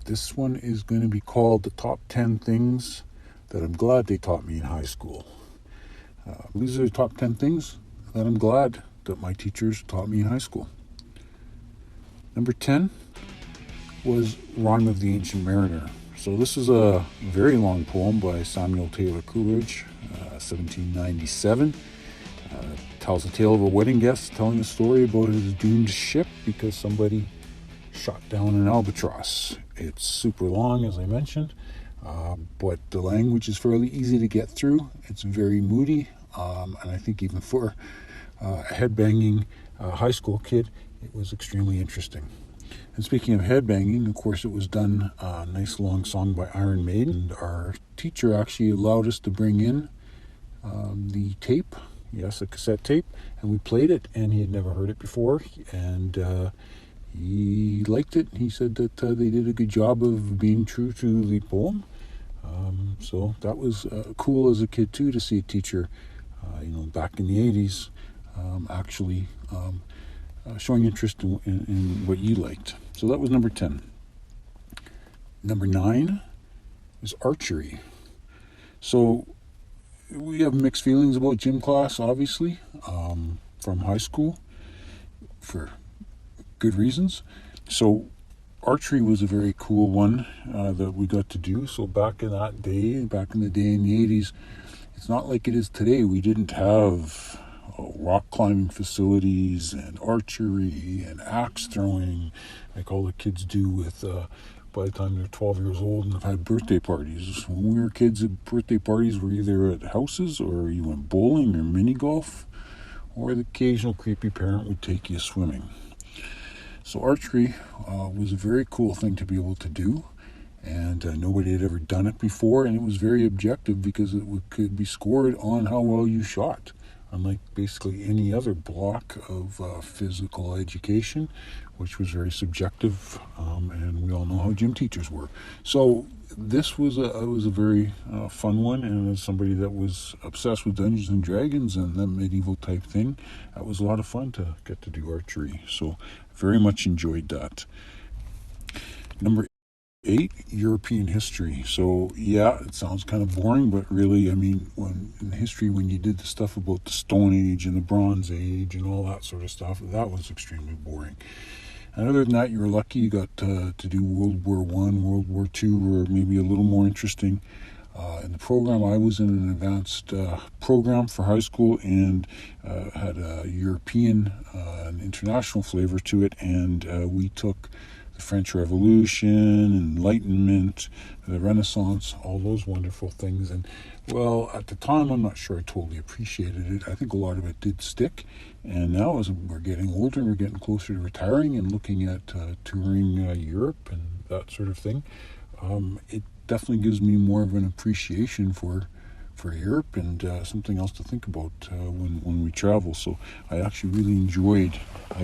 This one is going to be called The Top 10 Things That I'm Glad They Taught Me in High School. These are the top 10 things that I'm glad that my teachers taught me in high school. Number 10 was Rhyme of the Ancient Mariner. So this is a very long poem by Samuel Taylor Coleridge, 1797. Tells the tale of a wedding guest telling a story about his doomed ship because somebody shot down an albatross. It's super long, as I mentioned, but the language is fairly easy to get through. It's very moody, and I think even for a headbanging high school kid, it was extremely interesting. And speaking of headbanging, of course, it was done a nice long song by Iron Maiden. And our teacher actually allowed us to bring in the tape, yes, a cassette tape, and we played it, and he had never heard it before, and he liked it. He said that they did a good job of being true to the poem. So that was cool as a kid, too, to see a teacher, back in the 80s, actually showing interest in what you liked. So that was number 10. Number 9 is archery. So we have mixed feelings about gym class, obviously, from high school, for good reasons. So archery was a very cool one that we got to do. So back in the day in the 80s, it's not like it is today. We didn't have rock climbing facilities and archery and axe throwing like all the kids do with by the time they're 12 years old and have had birthday parties. When we were kids, birthday parties were either at houses or you went bowling or mini golf, or the occasional creepy parent would take you swimming. So archery was a very cool thing to be able to do, and nobody had ever done it before, and it was very objective because it could be scored on how well you shot, unlike basically any other block of physical education, which was very subjective, and we all know how gym teachers were. So this was a very fun one, and as somebody that was obsessed with Dungeons and Dragons and that medieval type thing, that was a lot of fun to get to do archery. So very much enjoyed that. Number 8, European history. So yeah, it sounds kind of boring, but really, I mean, in history, when you did the stuff about the Stone Age and the Bronze Age and all that sort of stuff, that was extremely boring. And other than that, you were lucky you got to do World War I, World War II, or maybe a little more interesting. In the program, I was in an advanced program for high school and had a European and international flavor to it, and we took the French Revolution, Enlightenment, the Renaissance, all those wonderful things. And, well, at the time, I'm not sure I totally appreciated it. I think a lot of it did stick. And now, as we're getting older, we're getting closer to retiring and looking at touring Europe and that sort of thing, it definitely gives me more of an appreciation for Europe and something else to think about when we travel. So I actually really enjoyed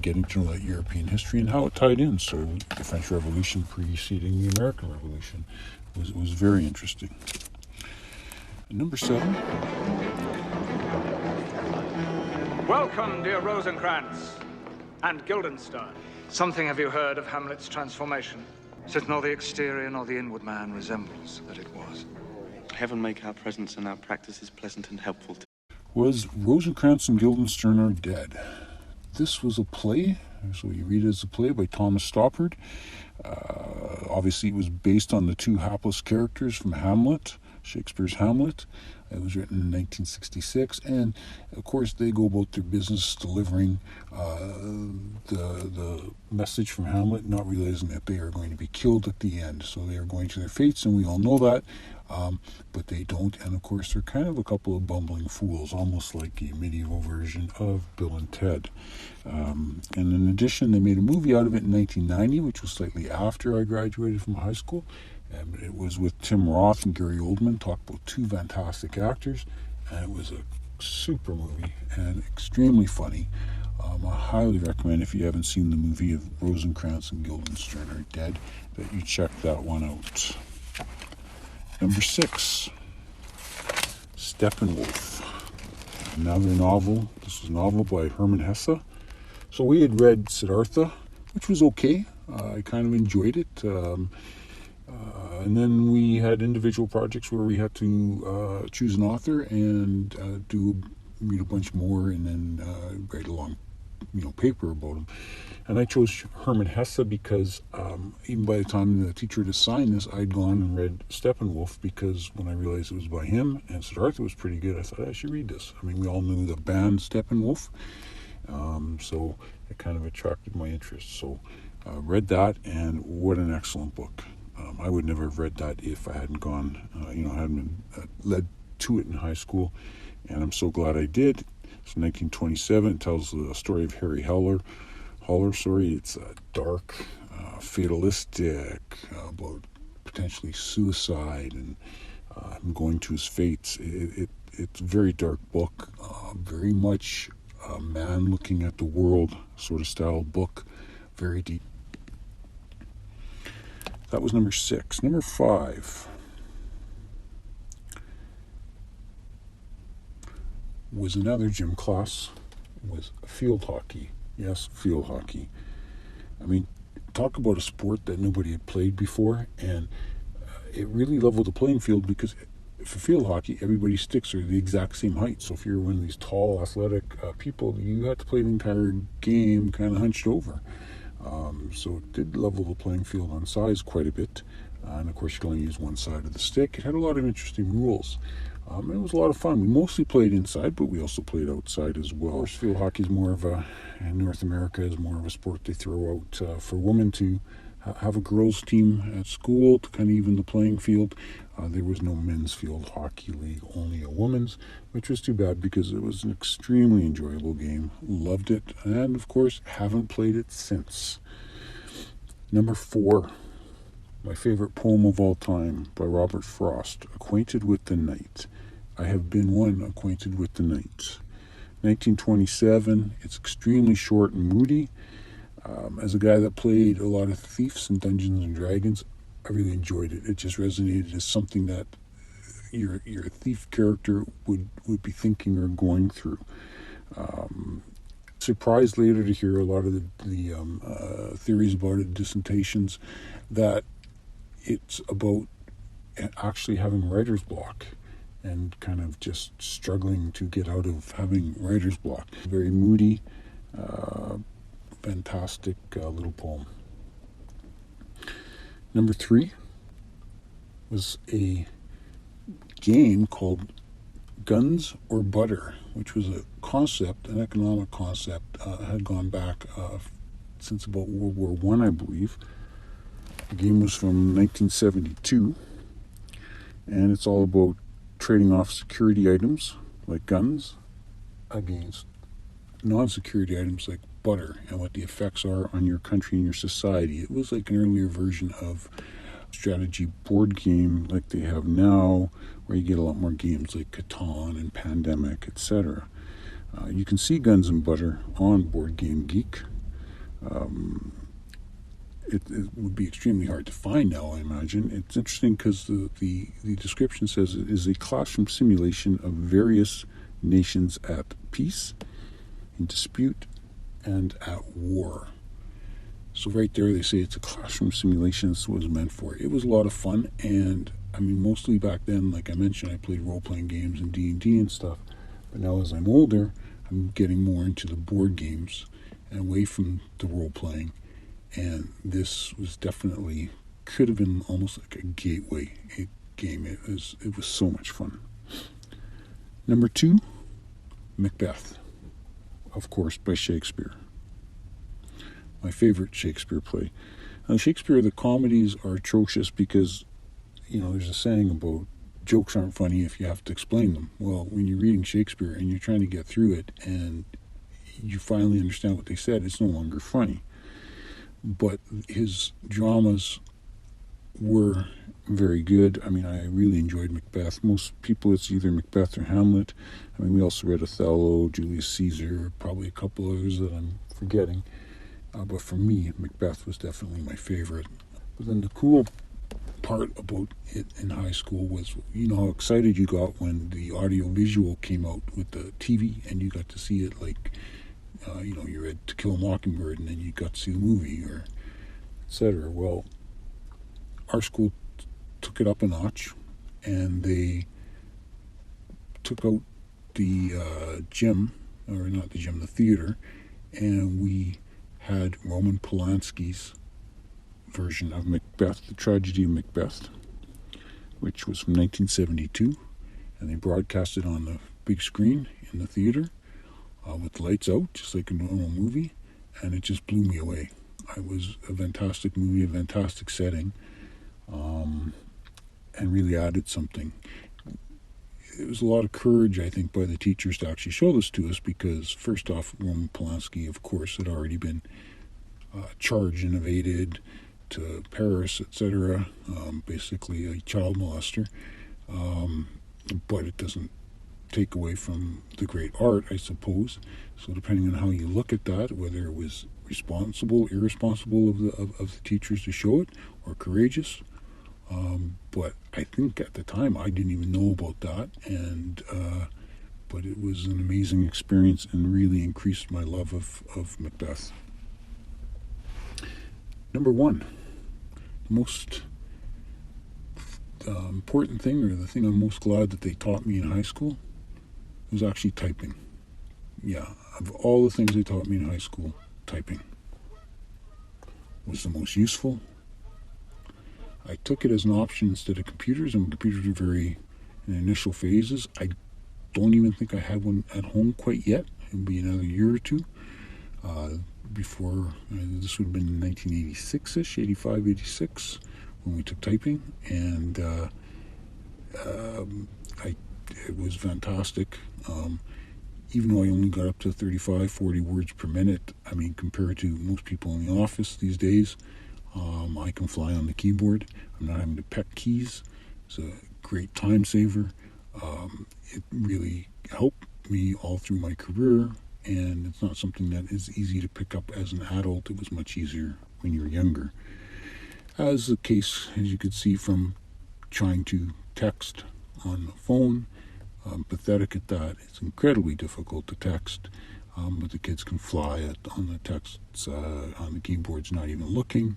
getting to know that European history and how it tied in. So the French Revolution preceding the American Revolution was very interesting. Number 7. Welcome, dear Rosencrantz and Guildenstern. Something have you heard of Hamlet's transformation? Since nor the exterior nor the inward man resembles that it was. Heaven make our presence and our practices pleasant and helpful. Was Rosencrantz and Guildenstern Are Dead. This was a play, so you read it as a play by Thomas Stoppard. Obviously, it was based on the 2 hapless characters from Hamlet, Shakespeare's Hamlet. It was written in 1966, and of course they go about their business delivering the message from Hamlet, not realizing that they are going to be killed at the end. So they are going to their fates, and we all know that, but they don't. And of course they're kind of a couple of bumbling fools, almost like a medieval version of Bill and Ted. And in addition, they made a movie out of it in 1990, which was slightly after I graduated from high school. And it was with Tim Roth and Gary Oldman. Talked about 2 fantastic actors, and it was a super movie and extremely funny. I highly recommend, if you haven't seen the movie of Rosencrantz and Guildenstern Are Dead, that you check that one out. Number 6, Steppenwolf. Another novel. This was a novel by Hermann Hesse. So we had read Siddhartha, which was okay. I kind of enjoyed it. And then we had individual projects where we had to choose an author and read a bunch more, and then write a long, paper about him. And I chose Hermann Hesse because even by the time the teacher had assigned this, I'd gone and read Steppenwolf, because when I realized it was by him and Siddhartha was pretty good, I thought I should read this. I mean, we all knew the band Steppenwolf, so it kind of attracted my interest. So read that, and what an excellent book. I would never have read that if I hadn't gone, hadn't been led to it in high school, and I'm so glad I did. It's 1927. It tells the story of Harry Haller. It's dark, fatalistic, about potentially suicide and him going to his fates. It's a very dark book, very much a man looking at the world sort of style book, very deep. That was number 6. Number 5 was another gym class, was field hockey. Yes, field hockey. I mean, talk about a sport that nobody had played before, and it really leveled the playing field, because for field hockey, everybody's sticks are the exact same height. So if you're one of these tall, athletic people, you had to play the entire game kind of hunched over. So it did level the playing field on size quite a bit. And of course, you could only use one side of the stick. It had a lot of interesting rules. It was a lot of fun. We mostly played inside, but we also played outside as well. Of course, field hockey is more of in North America, is more of a sport they throw out for women to have a girls' team at school to kind of even the playing field. There was no men's field hockey league, only a women's, which was too bad, because it was an extremely enjoyable game. Loved it, and of course, haven't played it since. Number 4, my favorite poem of all time, by Robert Frost, Acquainted with the Night. I have been one acquainted with the night. 1927, it's extremely short and moody. As a guy that played a lot of Thieves and Dungeons and Dragons, I really enjoyed it. It just resonated as something that your thief character would be thinking or going through. Surprised later to hear a lot of the theories about it, dissertations, that it's about actually having writer's block and kind of just struggling to get out of having writer's block. Very moody, fantastic little poem. Number 3 was a game called Guns or Butter, which was a concept, an economic concept, had gone back since about World War I believe. The game was from 1972, and it's all about trading off security items like guns against non-security items like butter, and what the effects are on your country and your society. It was like an earlier version of strategy board game like they have now, where you get a lot more games like Catan and Pandemic, etc. You can see Guns and Butter on Board Game Geek. It would be extremely hard to find now, I imagine. It's interesting because the description says it is a classroom simulation of various nations at peace, in dispute, and at war. So right there they say it's a classroom simulation. That's what it was meant for. It was a lot of fun, and I mean, mostly back then, like I mentioned, I played role-playing games and D&D and stuff. But now as I'm older, I'm getting more into the board games and away from the role-playing. And this was definitely, could have been almost like a gateway game. It was so much fun. Number 2, Macbeth, of course, by Shakespeare. My favorite Shakespeare play. Now, Shakespeare, the comedies are atrocious because, there's a saying about jokes aren't funny if you have to explain them. Well, when you're reading Shakespeare and you're trying to get through it and you finally understand what they said, it's no longer funny. But his dramas were very good. I mean, I really enjoyed Macbeth. Most people, it's either Macbeth or Hamlet. I mean, we also read Othello, Julius Caesar, probably a couple others that I'm forgetting. But for me, Macbeth was definitely my favorite. But then the cool part about it in high school was, how excited you got when the audio-visual came out with the TV and you got to see it, like, you read To Kill a Mockingbird and then you got to see the movie, or etc. Well, our school took it up a notch, and they took out the gym, or not the gym, the theater, and we had Roman Polanski's version of Macbeth, the tragedy of Macbeth, which was from 1972, and they broadcast it on the big screen in the theater with the lights out, just like a normal movie, and it just blew me away. It was a fantastic movie, a fantastic setting, and really added something. It was a lot of courage, I think, by the teachers to actually show this to us, because first off, Roman Polanski, of course, had already been charged and evaded to Paris, etc., basically a child molester, but it doesn't take away from the great art, I suppose. So depending on how you look at that, whether it was responsible, irresponsible of the teachers to show it, or courageous, but I think at the time I didn't even know about that, and but it was an amazing experience and really increased my love of Macbeth. Number one, the most important thing, or the thing I'm most glad that they taught me in high school, was actually typing. Yeah, of all the things they taught me in high school, typing was the most useful. I took it as an option instead of computers, and computers were very in initial phases. I don't even think I had one at home quite yet. It would be another year or two before, this would have been 1986-ish, 85, 86, when we took typing, and it was fantastic. Even though I only got up to 35, 40 words per minute, I mean, compared to most people in the office these days, I can fly on the keyboard. I'm not having to peck keys. It's a great time saver. It really helped me all through my career, and it's not something that is easy to pick up as an adult. It was much easier when you were younger. As the case, as you could see from trying to text on the phone, pathetic at that. It's incredibly difficult to text, but the kids can fly on the texts, on the keyboards, not even looking.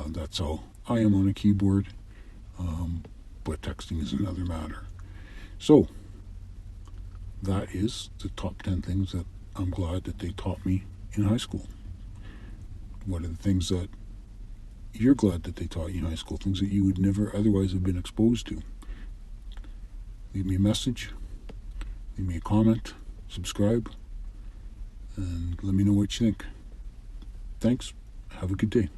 That's how I am on a keyboard, but texting is another matter. So, that is the top 10 things that I'm glad that they taught me in high school. What are the things that you're glad that they taught you in high school, things that you would never otherwise have been exposed to? Leave me a message, leave me a comment, subscribe, and let me know what you think. Thanks. Have a good day.